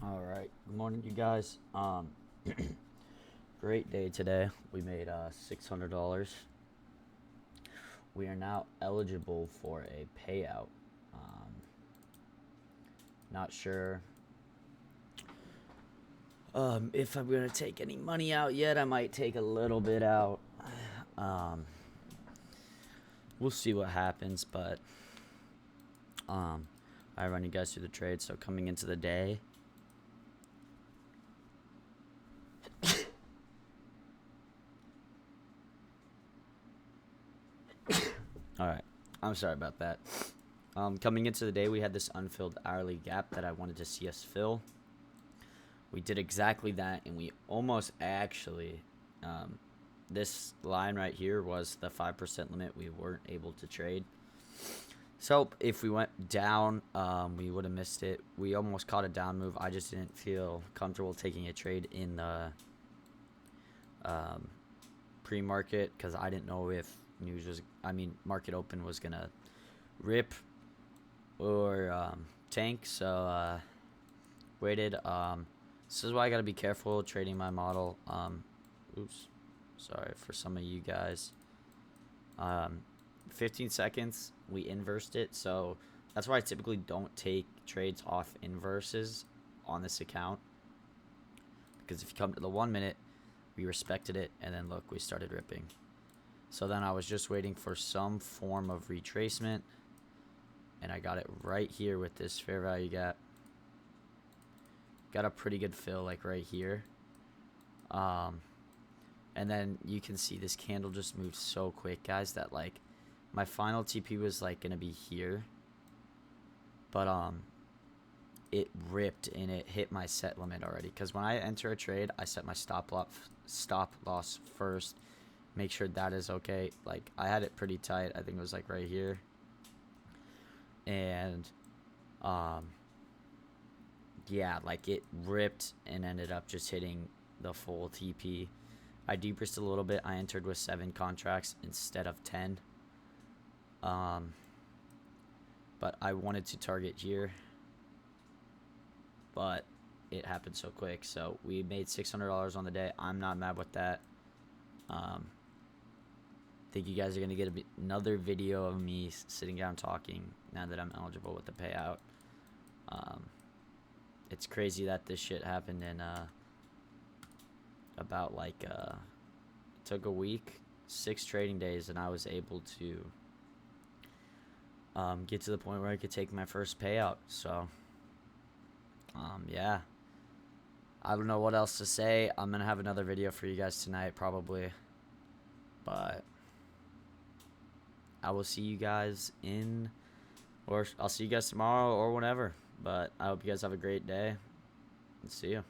All right. Good morning, you guys. Great day today. We made $600. We are now eligible for a payout. Not sure if I'm gonna take any money out yet. I might take a little bit out. Um, we'll see what happens, but I run you guys through the trade. So coming into the day. All right. I'm sorry about that. Coming into the day, we had this unfilled hourly gap that I wanted to see us fill. We did exactly that, and we almost actually, this line right here was the 5% limit. We weren't able to trade. So if we went down, we would have missed it. We almost caught a down move. I just didn't feel comfortable taking a trade in the pre-market because I didn't know if market open was gonna rip or tank. So waited. This is why I gotta be careful trading my model. Oops, sorry for some of you guys. 15 seconds, we inversed it, so that's why I typically don't take trades off inverses on this account, because if you come to the 1 minute, we respected it, and then look, we started ripping. So then I was just waiting for some form of retracement, and I got it right here with this fair value gap. Got a pretty good fill like right here. And then you can see this candle just moved so quick, guys, that like my final TP was like gonna be here, but it ripped and it hit my set limit already, because when I enter a trade, I set my stop loss first, make sure that is okay. Like I had it pretty tight. I think it was like right here, and yeah, like it ripped and ended up just hitting the full TP. I depressed a little bit. I entered with 7 contracts instead of 10. But I wanted to target here, but it happened so quick. So we made $600 on the day. I'm not mad with that. Think you guys are gonna get another video of me sitting down talking now that I'm eligible with the payout. It's crazy that this shit happened in about like it took a week, 6 trading days, and I was able to get to the point where I could take my first payout. So yeah, I don't know what else to say. I'm gonna have another video for you guys tonight probably, but I will see you guys I'll see you guys tomorrow or whenever. But I hope you guys have a great day, and see you.